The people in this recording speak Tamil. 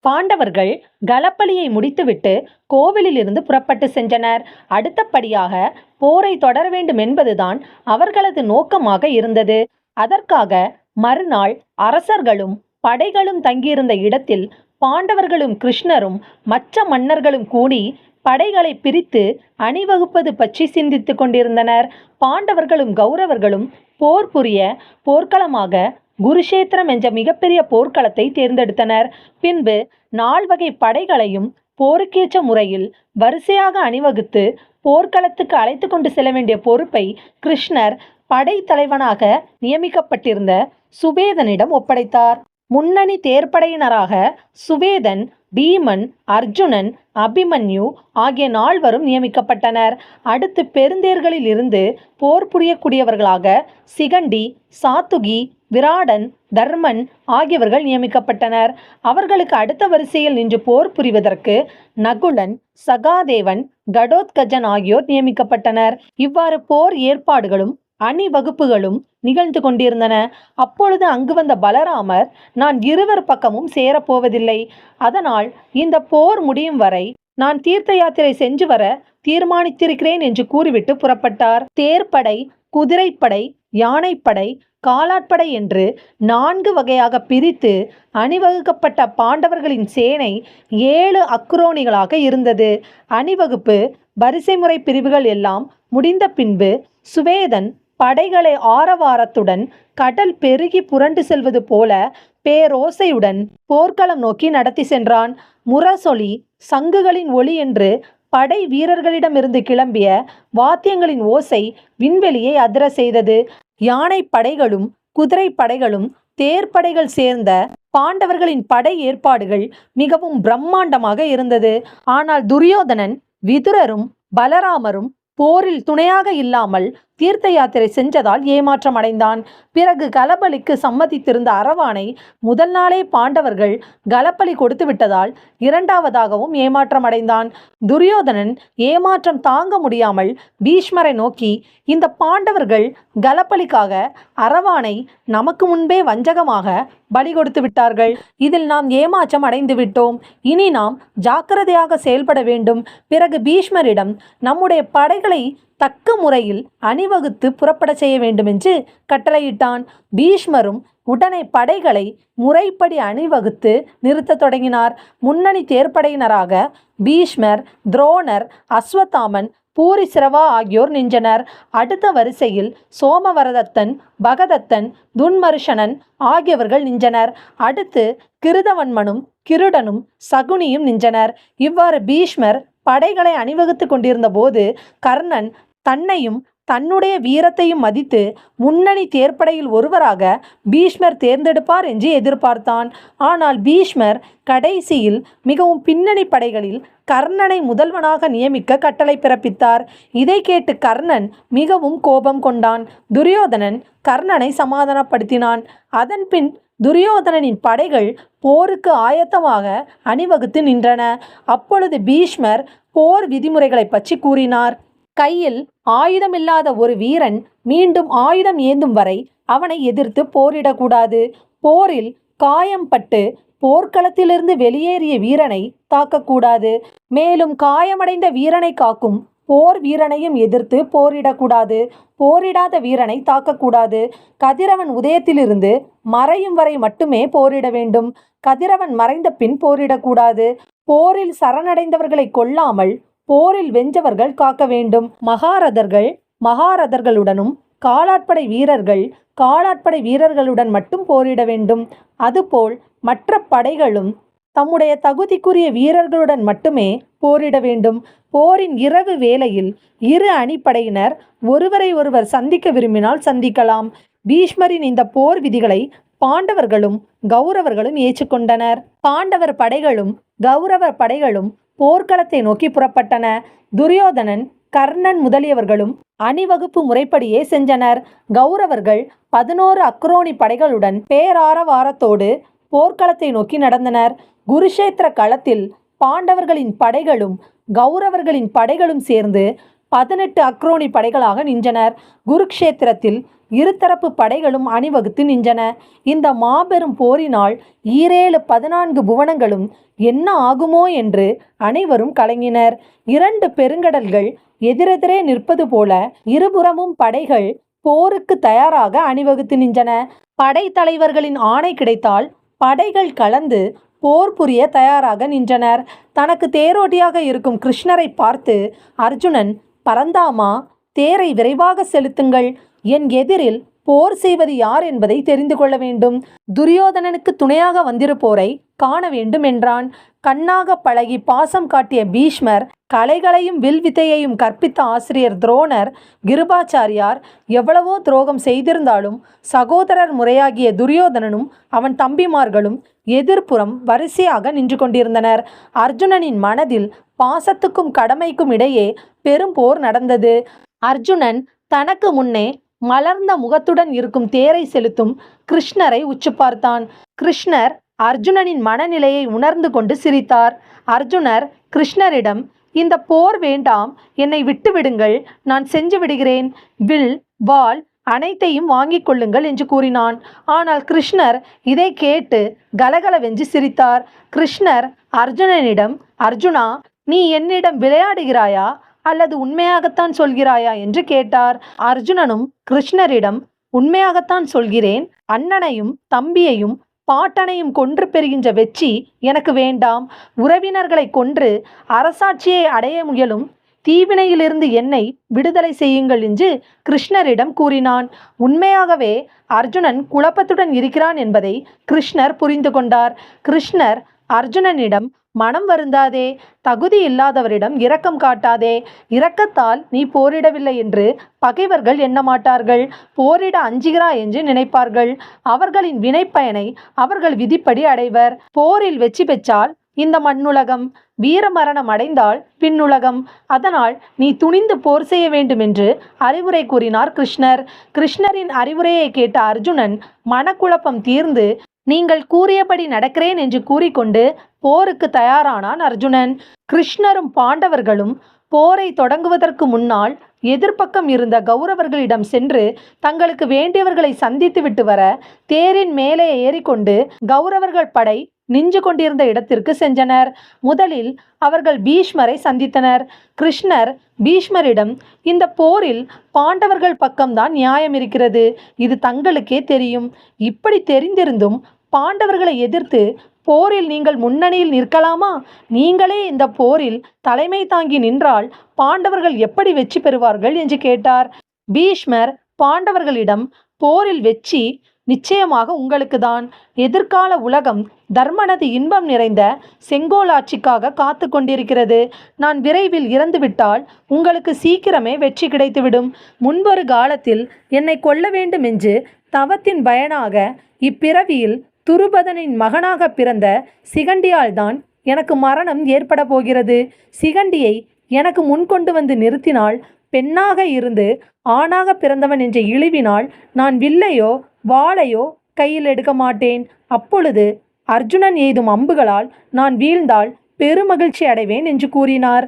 பாண்டவர்கள் கலப்பலியை முடித்துவிட்டு கோவிலில் இருந்து புறப்பட்டு சென்றனர். அடுத்தபடியாக போரை தொடர வேண்டும் என்பதுதான் அவர்களது நோக்கமாக இருந்தது. அதற்காக மறுநாள் அரசர்களும் படைகளும் தங்கியிருந்த இடத்தில் பாண்டவர்களும் கிருஷ்ணரும் மற்ற மன்னர்களும் கூடி படைகளை பிரித்து அணிவகுப்பது பற்றி சிந்தித்துக் கொண்டிருந்தனர். பாண்டவர்களும் கௌரவர்களும் போர் புரிய போர்க்களமாக குருஷேத்திரம் என்ற மிகப்பெரிய போர்க்களத்தை தேர்ந்தெடுத்தனர். பின்பு 4 வகை படைகளையும் போருக்கேற்ற முறையில் வரிசையாக அணிவகுத்து போர்க்களத்துக்கு அழைத்து கொண்டு செல்ல வேண்டிய பொறுப்பை கிருஷ்ணர் படை தலைவனாக நியமிக்கப்பட்டிருந்த சுவேதனிடம் ஒப்படைத்தார். முன்னணி தேர்ப்படையினராக சுவேதன், பீமன், அர்ஜுனன், அபிமன்யு ஆகிய 4 நியமிக்கப்பட்டனர். அடுத்து பெருந்தேர்களில் இருந்து போர் புரியக்கூடியவர்களாக சிகண்டி, சாத்துகி, விராடன், தர்மன் ஆகியவர்கள் நியமிக்கப்பட்டனர். அவர்களுக்கு அடுத்த வரிசையில் நின்று போர் புரிவதற்கு நகுலன், சகாதேவன், கடோத்கஜன் ஆகியோர் நியமிக்கப்பட்டனர். இவ்வாறு போர் ஏற்பாடுகளும் அணிவகுப்புகளும் நிகழ்ந்து கொண்டிருந்தன. அப்பொழுது அங்கு வந்த பலராமர், நான் இருவர் பக்கமும் சேரப்போவதில்லை. அதனால் இந்த போர் முடியும் வரை நான் தீர்த்த யாத்திரை சென்று வர தீர்மானித்திருக்கிறேன் என்று கூறிவிட்டு புறப்பட்டார். தேர்ப்படை, குதிரைப்படை, யானைப்படை, காலாட்படை என்று 4 வகையாக பிரித்து அணிவகுக்கப்பட்ட பாண்டவர்களின் சேனை 7 அக்ரோணிகளாக இருந்தது. அணிவகுப்பு வரிசை முறை பிரிவுகள் எல்லாம் முடிந்த பின்பு சுவேதன் படைகளை ஆரவாரத்துடன் கடல் பெருகி புரண்டு செல்வது போல பேரோசையுடன் போர்க்களம் நோக்கி நடத்தி சென்றான். முரசொலி, சங்குகளின் ஒளி என்று படை வீரர்களிடமிருந்து கிளம்பிய வாத்தியங்களின் ஓசை விண்வெளியை அதிர செய்தது. யானை படைகளும் குதிரை படைகளும் தேர்ப்படைகள் சேர்ந்த பாண்டவர்களின் படை ஏற்பாடுகள் மிகவும் பிரம்மாண்டமாக இருந்தது. ஆனால் துரியோதனன், விதுரரும் பலராமரும் போரில் துணையாக இல்லாமல் தீர்த்த யாத்திரை சென்றதால் ஏமாற்றம் அடைந்தான். பிறகு கலபலிக்கு சம்மதித்திருந்த அரவானை முதல் நாளே பாண்டவர்கள் கலப்பலி கொடுத்து விட்டதால் 2வதாகவும் ஏமாற்றம் அடைந்தான். துரியோதனன் ஏமாற்றம் தாங்க முடியாமல் பீஷ்மரை நோக்கி, இந்த பாண்டவர்கள் கலப்பலிக்காக அரவானை நமக்கு முன்பே வஞ்சகமாக பலி கொடுத்து விட்டார்கள். இதில் நாம் ஏமாற்றம் அடைந்து விட்டோம். இனி நாம் ஜாக்கிரதையாக செயல்பட வேண்டும். பிறகு பீஷ்மரிடம் நம்முடைய படைகளை தக்க முறையில் அணிவகுத்து புறப்பட செய்ய வேண்டும் என்று கட்டளையிட்டான். பீஷ்மரும் உடனே படைகளை முறைப்படி அணிவகுத்து நிறுத்த தொடங்கினார். முன்னணி தேர்ப்படையினராக பீஷ்மர், துரோணர், அஸ்வத்தாமன், பூரிசிரவா ஆகியோர் நின்றனர். அடுத்த வரிசையில் சோமவரதத்தன், பகதத்தன், துன்மருஷனன் ஆகியவர்கள் நின்றனர். அடுத்து கிருதவன்மனும் கிருடனும் சகுனியும் நின்றனர். இவ்வாறு பீஷ்மர் படைகளை அணிவகுத்து கொண்டிருந்த போது கர்ணன் தன்னையும் தன்னுடைய வீரத்தையும் மதித்து முன்னணி தேர்ப்படையில் ஒருவராக பீஷ்மர் தேர்ந்தெடுப்பார் என்று எதிர்பார்த்தான். ஆனால் பீஷ்மர் கடைசியில் மிகவும் பின்னணி படைகளில் கர்ணனை முதல்வனாக நியமிக்க கட்டளை பிறப்பித்தார். இதை கேட்டு கர்ணன் மிகவும் கோபம் கொண்டான். துரியோதனன் கர்ணனை சமாதானப்படுத்தினான். அதன்பின் துரியோதனனின் படைகள் போருக்கு ஆயத்தமாக அணிவகுத்து நின்றன. அப்பொழுது பீஷ்மர் போர் விதிமுறைகளை பற்றி கூறினார். கையில் ஆயுதமில்லாத ஒரு வீரன் மீண்டும் ஆயுதம் ஏந்தும் வரை அவனை எதிர்த்து போரிடக்கூடாது. போரில் காயம்பட்டு போர்க்களத்திலிருந்து வெளியேறிய வீரனை தாக்கக்கூடாது. மேலும் காயமடைந்த வீரனை காக்கும் போர் வீரனையும் எதிர்த்து போரிடக்கூடாது. போரிடாத வீரனை தாக்கக்கூடாது. கதிரவன் உதயத்திலிருந்து மறையும் வரை மட்டுமே போரிட வேண்டும். கதிரவன் மறைந்த பின் போரிடக்கூடாது. போரில் சரணடைந்தவர்களை கொல்லாமல் போரில் வென்றவர்கள் காக்க வேண்டும். மகாரதர்களுடனும் காலாட்படை வீரர்கள் காலாட்படை வீரர்களுடன் மட்டும் போரிட வேண்டும். அதுபோல் மற்ற படைகளும் தம்முடைய தகுதிக்குரிய வீரர்களுடன் மட்டுமே போரிட வேண்டும். போரின் இரவு வேளையில் இரு அணிப்படையினர் ஒருவரை ஒருவர் சந்திக்க விரும்பினால் சந்திக்கலாம். பீஷ்மரின் இந்த போர் விதிகளை பாண்டவர்களும் கௌரவர்களும் ஏற்றுக்கொண்டனர். பாண்டவர் படைகளும் கௌரவர் படைகளும் போர்க்களத்தை நோக்கி புறப்பட்டன. துரியோதனன், கர்ணன் முதலியவர்களும் அணிவகுப்பு முறைப்படியே சென்றனர். கௌரவர்கள் 11 அக்ரோணி படைகளுடன் பேராரவாரத்தோடு போர்க்களத்தை நோக்கி நடந்தனர். குருஷேத்திர களத்தில் பாண்டவர்களின் படைகளும் கௌரவர்களின் படைகளும் சேர்ந்து 18 அக்ரோனி படைகளாக நின்றனர். குருக்ஷேத்திரத்தில் இருதரப்பு படைகளும் அணிவகுத்து நின்றன. இந்த மாபெரும் போரினால் 14 புவனங்களும் என்ன ஆகுமோ என்று அனைவரும் கலங்கினர். 2 பெருங்கடல்கள் எதிரெதிரே நிற்பது போல இருபுறமும் படைகள் போருக்கு தயாராக அணிவகுத்து நின்றன. படை தலைவர்களின் ஆணை கிடைத்தால் படைகள் கலந்து போர் புரிய தயாராக நின்றனர். தனக்கு தேரோட்டியாக இருக்கும் கிருஷ்ணரை பார்த்து அர்ஜுனன், பரந்தாமா, தேரை விரைவாக செலுத்துங்கள். என் எதிரில் போர் செய்வது யார் என்பதை தெரிந்து கொள்ள வேண்டும். துரியோதனனுக்கு துணையாக வந்திருப்போரை காண வேண்டும் என்றான். கண்ணாக பழகி பாசம் காட்டிய பீஷ்மர், கலைகளையும் வில்வித்தையையும் கற்பித்த ஆசிரியர் துரோணர், கிருபாச்சாரியார் எவ்வளவோ துரோகம் செய்திருந்தாலும் சகோதரர் முறையாகிய துரியோதனனும் அவன் தம்பிமார்களும் எதிர்ப்புறம் வரிசையாக நின்று கொண்டிருந்தனர். அர்ஜுனனின் மனதில் பாசத்துக்கும் கடமைக்கும் இடையே பெரும் போர் நடந்தது. அர்ஜுனன் தனக்கு முன்னே மலர்ந்த முகத்துடன் இருக்கும் தேரை செலுத்தும் கிருஷ்ணரை உற்று பார்த்தான். கிருஷ்ணர் அர்ஜுனனின் மனநிலையை உணர்ந்து கொண்டு சிரித்தார். அர்ஜுனர் கிருஷ்ணரிடம், இந்த போர் வேண்டாம், என்னை விட்டு விடுங்கள், நான் செஞ்சு விடுகிறேன். வில், வாள் அனைத்தையும் வாங்கிக் கொள்ளுங்கள் என்று கூறினான். ஆனால் கிருஷ்ணர் இதை கேட்டு கலகலவென்று சிரித்தார். கிருஷ்ணர் அர்ஜுனனிடம், அர்ஜுனா, நீ என்னிடம் விளையாடுகிறாயா அல்லது உண்மையாகத்தான் சொல்கிறாயா என்று கேட்டார். அர்ஜுனனும் கிருஷ்ணரிடம், உண்மையாகத்தான் சொல்கிறேன். அண்ணனையும் தம்பியையும் பாட்டனையும் கொன்று பெறுகின்ற வெற்றி எனக்கு வேண்டாம். உறவினர்களை கொன்று அரசாட்சியை அடைய முயலும் தீவினையிலிருந்து என்னை விடுதலை செய்யுங்கள் என்று கிருஷ்ணரிடம் கூறினான். உண்மையாகவே அர்ஜுனன் குழப்பத்துடன் இருக்கிறான் என்பதை கிருஷ்ணர் புரிந்து கொண்டார். கிருஷ்ணர் அர்ஜுனனிடம், மனம் வருந்தாதே, தகுதி இல்லாதவரிடம் இரக்கம் காட்டாதே. இரக்கத்தால் நீ போரிடவில்லை என்று பகைவர்கள் எண்ணமாட்டார்கள். போரிட அஞ்சுகிறாய் என்று நினைப்பார்கள். அவர்களின் வினைப்பயனை அவர்கள் விதிப்படி அடைவர். போரில் வெற்றி பெற்றால் இந்த மண்ணுலகம், வீரமரணம் அடைந்தால் பின்னுலகம். அதனால் நீ துணிந்து போர் செய்ய வேண்டும் என்று அறிவுரை கூறினார் கிருஷ்ணர். கிருஷ்ணரின் அறிவுரையை கேட்ட அர்ஜுனன் மனக்குழப்பம் தீர்ந்து, நீங்கள் கூறியபடி நடக்கிறேன் என்று கூறிக்கொண்டு போருக்கு தயாரானான் அர்ஜுனன். கிருஷ்ணரும் பாண்டவர்களும் போரை தொடங்குவதற்கு முன்னால் எதிர்ப்பக்கம் இருந்த கௌரவர்களிடம் சென்று தங்களுக்கு வேண்டியவர்களை சந்தித்துவிட்டு வர தேரின் மேலே ஏறிக்கொண்டு கௌரவர்கள் படை நின்று கொண்டிருந்த இடத்திற்கு சென்றனர். முதலில் அவர்கள் பீஷ்மரை சந்தித்தனர். கிருஷ்ணர் பீஷ்மரிடம், இந்த போரில் பாண்டவர்கள் பக்கம்தான் நியாயம் இருக்கிறது, இது தங்களுக்கே தெரியும். இப்படி தெரிந்திருந்தும் பாண்டவர்களை எதிர்த்து போரில் நீங்கள் முன்னணியில் நிற்கலாமா? நீங்களே இந்த போரில் தலைமை தாங்கி நின்றால் பாண்டவர்கள் எப்படி வெற்றி பெறுவார்கள் என்று கேட்டார். பீஷ்மர் பாண்டவர்களிடம், போரில் வெற்றி நிச்சயமாக உங்களுக்கு தான். எதிர்கால உலகம் தர்மனது இன்பம் நிறைந்த செங்கோலாட்சிக்காக காத்து கொண்டிருக்கிறது. நான் விரைவில் இறந்துவிட்டால் உங்களுக்கு சீக்கிரமே வெற்றி கிடைத்துவிடும். முன்பொரு காலத்தில் என்னை கொல்ல வேண்டும் என்று தவத்தின் பயனாக இப்பிறவியில் துருபதனின் மகனாக பிறந்த சிகண்டியால் தான் எனக்கு மரணம் ஏற்பட போகிறது. சிகண்டியை எனக்கு முன்கொண்டு வந்து நிறுத்தினால், பெண்ணாக இருந்து ஆணாக பிறந்தவன் என்ற இழிவினால் நான் வில்லையோ வாளையோ கையில் எடுக்க மாட்டேன். அப்பொழுது அர்ஜுனன் எய்தும் அம்புகளால் நான் வீழ்ந்தால் பெருமகிழ்ச்சி அடைவேன் என்று கூறினார்.